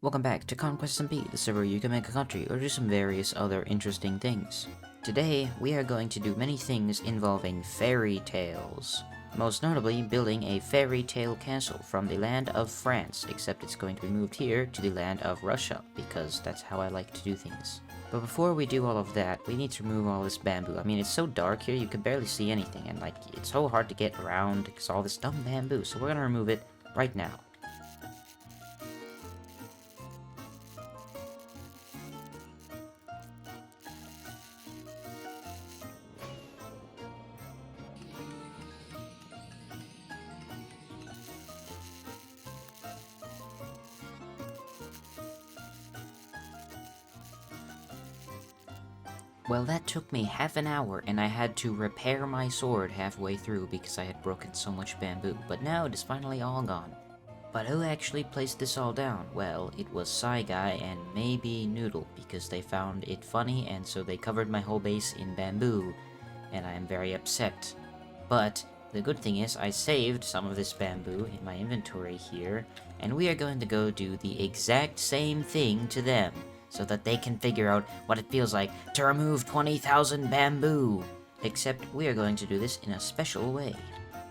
Welcome back to Conquest SMP, the server where you can make a country or do some various other interesting things. Today, we are going to do many things involving fairy tales. Most notably, building a fairy tale castle from the land of France, except it's going to be moved here to the land of Russia, because that's how I like to do things. But before we do all of that, we need to remove all this bamboo. I mean, it's so dark here, you can barely see anything, and it's so hard to get around because all this dumb bamboo, so we're gonna remove it right now. Well, that took me half an hour, and I had to repair my sword halfway through because I had broken so much bamboo, but now it is finally all gone. But who actually placed this all down? Well, it was Guy and maybe Noodle, because they found it funny and so they covered my whole base in bamboo, and I am very upset. But the good thing is I saved some of this bamboo in my inventory here, and we are going to go do the exact same thing to them, so that they can figure out what it feels like to remove 20,000 bamboo. Except we are going to do this in a special way.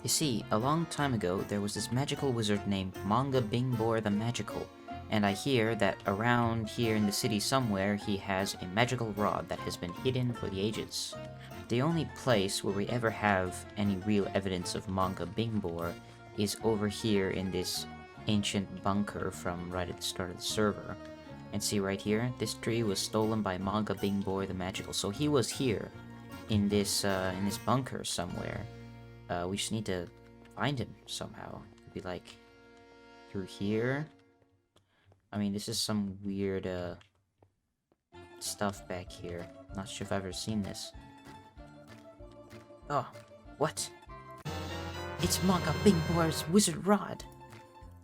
You see, a long time ago, there was this magical wizard named Manga Bingbor the Magical, and I hear that around here in the city somewhere, he has a magical rod that has been hidden for the ages. The only place where we ever have any real evidence of Manga Bingbor is over here in this ancient bunker from right at the start of the server. And see right here, this tree was stolen by Manga Bingbor the Magical. So he was here in this bunker somewhere. We just need to find him somehow. It'd be like through here. I mean, this is some weird stuff back here. Not sure if I've ever seen this. Oh, what? It's Manga Bingbor's wizard rod.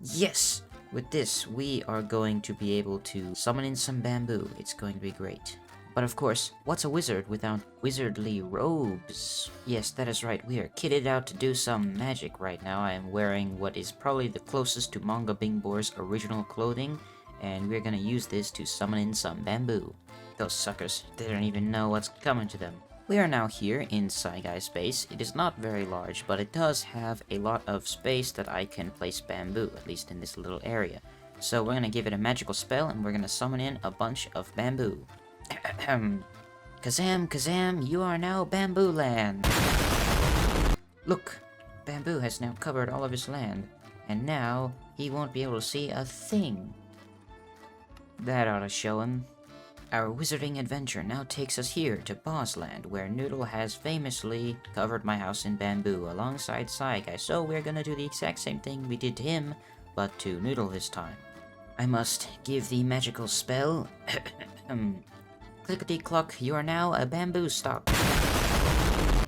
Yes! With this, we are going to be able to summon in some bamboo. It's going to be great. But of course, what's a wizard without wizardly robes? Yes, that is right. We are kitted out to do some magic right now. I am wearing what is probably the closest to Manga Bingbor's original clothing, and we're gonna use this to summon in some bamboo. Those suckers, they don't even know what's coming to them. We are now here in Guy's base. It is not very large, but it does have a lot of space that I can place bamboo, at least in this little area. So we're gonna give it a magical spell, and we're gonna summon in a bunch of bamboo. Kazam, Kazam, you are now Bamboo Land! Look, bamboo has now covered all of his land, and now he won't be able to see a thing. That ought to show him. Our wizarding adventure now takes us here to Bossland, where Noodle has famously covered my house in bamboo alongside Guy, so we're gonna do the exact same thing we did to him, but to Noodle this time. I must give the magical spell. Clickety-clock, you are now a bamboo stalk.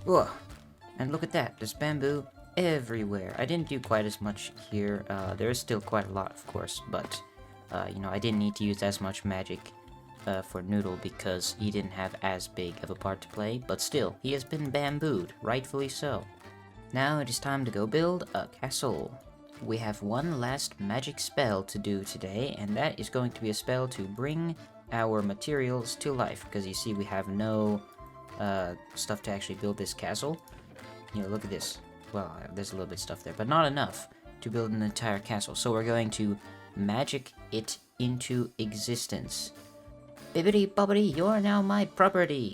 Whoa, and look at that, there's bamboo everywhere. I didn't do quite as much here, there is still quite a lot of course, but I didn't need to use as much magic for Noodle because he didn't have as big of a part to play, but still, he has been bambooed, rightfully so. Now it is time to go build a castle. We have one last magic spell to do today, and that is going to be a spell to bring our materials to life, because you see we have no stuff to actually build this castle. Look at this. Well, there's a little bit of stuff there, but not enough to build an entire castle, so we're going to magic it into existence. Bibbidi bobbidi, you're now my property!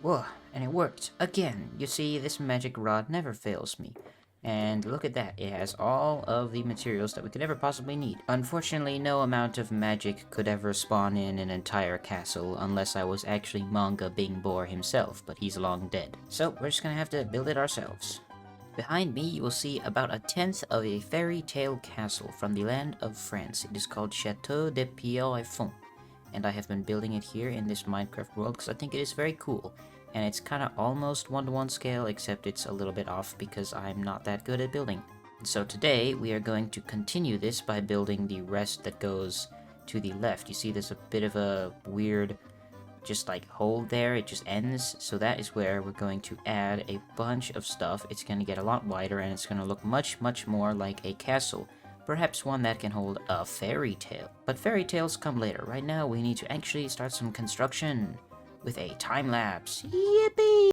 Whoa, and it worked. Again, you see, this magic rod never fails me. And look at that, it has all of the materials that we could ever possibly need. Unfortunately, no amount of magic could ever spawn in an entire castle unless I was actually Manga Bingbor himself, but he's long dead. So, we're just gonna have to build it ourselves. Behind me, you will see about a tenth of a fairy tale castle from the land of France. It is called Chateau de Pierrefonds, and I have been building it here in this Minecraft world because I think it is very cool. And it's kind of almost 1-to-1 scale, except it's a little bit off because I'm not that good at building. So today, we are going to continue this by building the rest that goes to the left. You see there's a bit of a weird, just hole there, it just ends. So that is where we're going to add a bunch of stuff. It's going to get a lot wider and it's going to look much, much more like a castle. Perhaps one that can hold a fairy tale. But fairy tales come later. Right now, we need to actually start some construction with a time lapse. Yippee!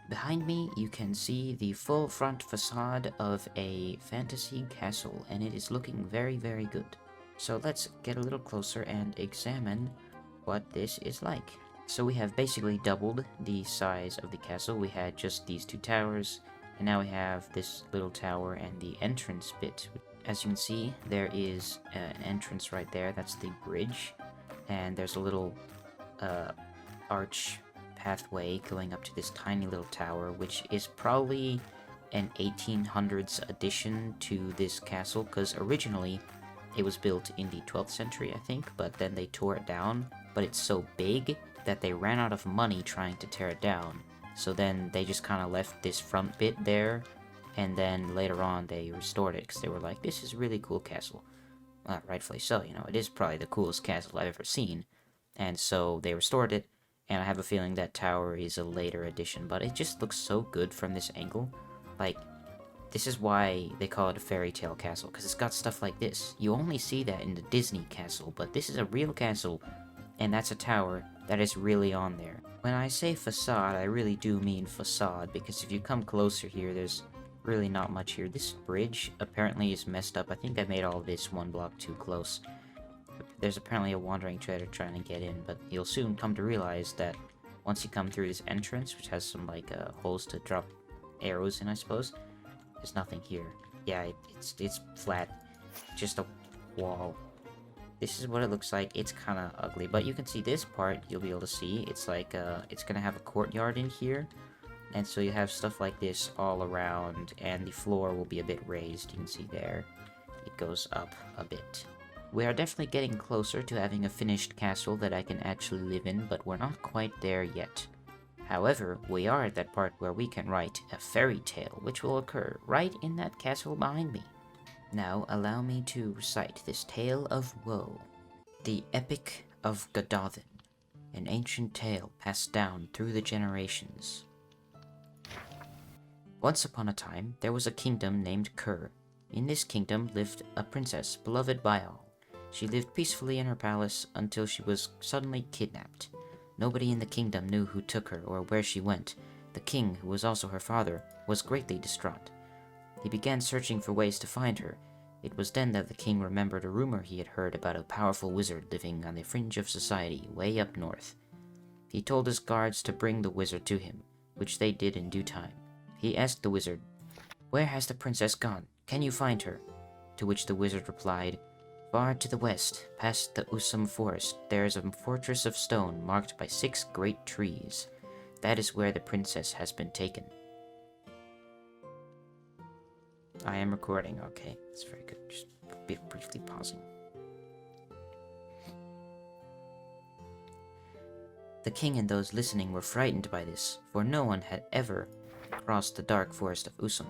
Behind me, you can see the full front facade of a fantasy castle, and it is looking very, very good. So let's get a little closer and examine what this is like. So we have basically doubled the size of the castle. We had just these two towers, and now we have this little tower and the entrance bit. As you can see, there is an entrance right there. That's the bridge, and there's a little arch pathway going up to this tiny little tower, which is probably an 1800s addition to this castle, because originally it was built in the 12th century, I think, but then they tore it down. But it's so big that they ran out of money trying to tear it down, so then they just kind of left this front bit there, and then later on they restored it because they were like, this is a really cool castle. Rightfully so, you know, it is probably the coolest castle I've ever seen, and so they restored it. And I have a feeling that tower is a later addition, but it just looks so good from this angle. Like, this is why they call it a fairy tale castle, because it's got stuff like this. You only see that in the Disney castle, but this is a real castle, and that's a tower that is really on there. When I say facade, I really do mean facade, because if you come closer here, there's really not much here. This bridge apparently is messed up. I think I made all of this one block too close. There's apparently a wandering trader trying to get in, but you'll soon come to realize that once you come through this entrance, which has some like holes to drop arrows in, I suppose, there's nothing here. Yeah, it's flat, just a wall. This is what it looks like. It's kind of ugly, but you can see this part. You'll be able to see it's like it's gonna have a courtyard in here, and so you have stuff like this all around, and the floor will be a bit raised. You can see there, it goes up a bit. We are definitely getting closer to having a finished castle that I can actually live in, but we're not quite there yet. However, we are at that part where we can write a fairy tale, which will occur right in that castle behind me. Now, allow me to recite this tale of woe. The Epic of Gdan, an ancient tale passed down through the generations. Once upon a time, there was a kingdom named Kur. In this kingdom lived a princess beloved by all. She lived peacefully in her palace until she was suddenly kidnapped. Nobody in the kingdom knew who took her or where she went. The king, who was also her father, was greatly distraught. He began searching for ways to find her. It was then that the king remembered a rumor he had heard about a powerful wizard living on the fringe of society way up north. He told his guards to bring the wizard to him, which they did in due time. He asked the wizard Where has the princess gone? Can you find her? To which the wizard replied, Far to the west, past the Usum forest, there is a fortress of stone marked by 6 great trees. That is where the princess has been taken. I am recording, okay. That's very good. Just briefly pausing. The king and those listening were frightened by this, for no one had ever crossed the dark forest of Usum.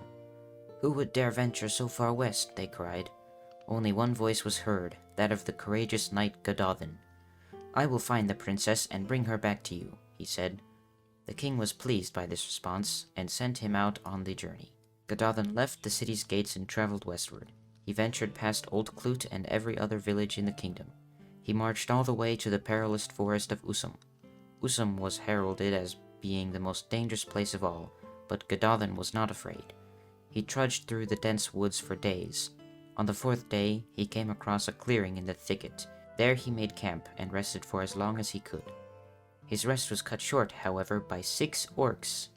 Who would dare venture so far west? They cried. Only one voice was heard, that of the courageous knight Gdan. I will find the princess and bring her back to you, he said. The king was pleased by this response, and sent him out on the journey. Gdan left the city's gates and traveled westward. He ventured past Old Clute and every other village in the kingdom. He marched all the way to the perilous forest of Usum. Usum was heralded as being the most dangerous place of all, but Gdan was not afraid. He trudged through the dense woods for days. On the 4th day, he came across a clearing in the thicket. There he made camp and rested for as long as he could. His rest was cut short, however, by 6 orcs.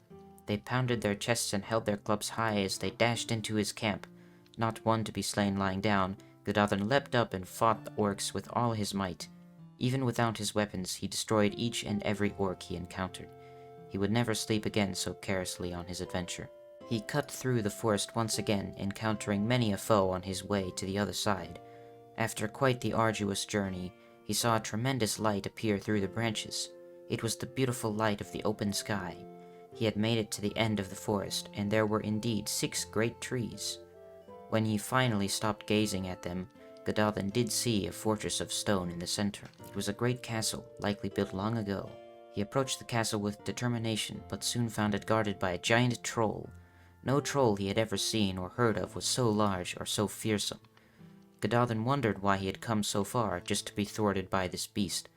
They pounded their chests and held their clubs high as they dashed into his camp. Not one to be slain lying down, Gdan leapt up and fought the orcs with all his might. Even without his weapons, he destroyed each and every orc he encountered. He would never sleep again so carelessly on his adventure. He cut through the forest once again, encountering many a foe on his way to the other side. After quite the arduous journey, he saw a tremendous light appear through the branches. It was the beautiful light of the open sky. He had made it to the end of the forest, and there were indeed 6 great trees. When he finally stopped gazing at them, Gdan did see a fortress of stone in the center. It was a great castle, likely built long ago. He approached the castle with determination, but soon found it guarded by a giant troll. No troll he had ever seen or heard of was so large or so fearsome. Gdan wondered why he had come so far just to be thwarted by this beast,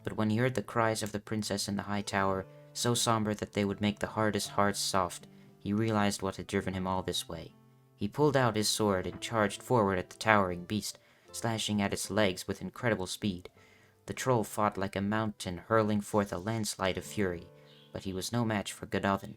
but when he heard the cries of the princess in the high tower, so somber that they would make the hardest hearts soft, he realized what had driven him all this way. He pulled out his sword and charged forward at the towering beast, slashing at its legs with incredible speed. The troll fought like a mountain, hurling forth a landslide of fury, but he was no match for Gdan.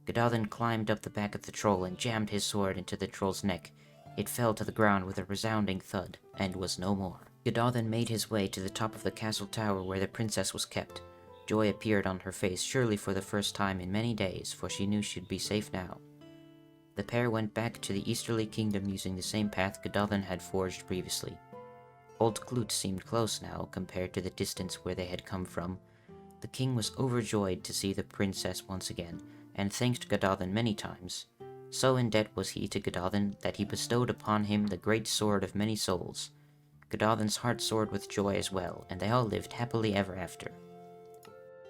Gdan climbed up the back of the troll and jammed his sword into the troll's neck. It fell to the ground with a resounding thud, and was no more. Gdan made his way to the top of the castle tower where the princess was kept. Joy appeared on her face, surely for the first time in many days, for she knew she'd be safe now. The pair went back to the easterly kingdom using the same path Gdan had forged previously. Old Clute seemed close now, compared to the distance where they had come from. The king was overjoyed to see the princess once again, and thanked Gdan many times. So in debt was he to Gdan that he bestowed upon him the great sword of many souls. Gdan's heart soared with joy as well, and they all lived happily ever after.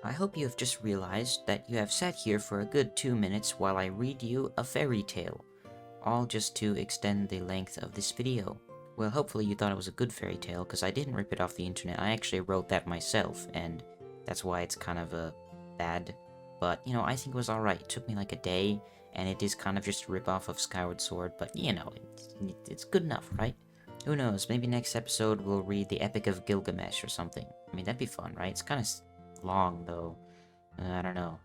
I hope you have just realized that you have sat here for a good 2 minutes while I read you a fairy tale, all just to extend the length of this video. Well, hopefully you thought it was a good fairy tale, because I didn't rip it off the internet. I actually wrote that myself, and that's why it's kind of bad. But, I think it was alright. It took me like a day, and it is kind of just a rip-off of Skyward Sword, but, it's good enough, right? Who knows, maybe next episode we'll read the Epic of Gilgamesh or something. I mean, that'd be fun, right? It's kind of long, though. I don't know.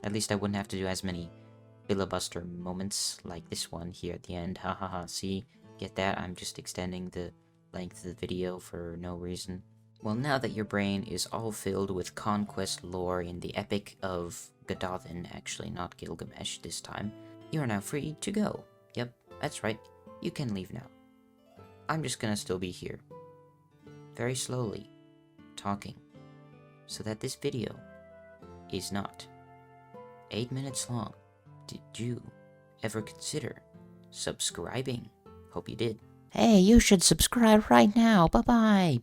At least I wouldn't have to do as many filibuster moments like this one here at the end. Ha ha ha, see? Get that? I'm just extending the length of the video for no reason. Well, now that your brain is all filled with conquest lore in the Epic of Gdan, actually not Gilgamesh this time, you are now free to go. Yep, that's right. You can leave now. I'm just gonna still be here, very slowly, talking, so that this video is not 8 minutes long. Did you ever consider subscribing? Hope you did. Hey, you should subscribe right now. Bye-bye.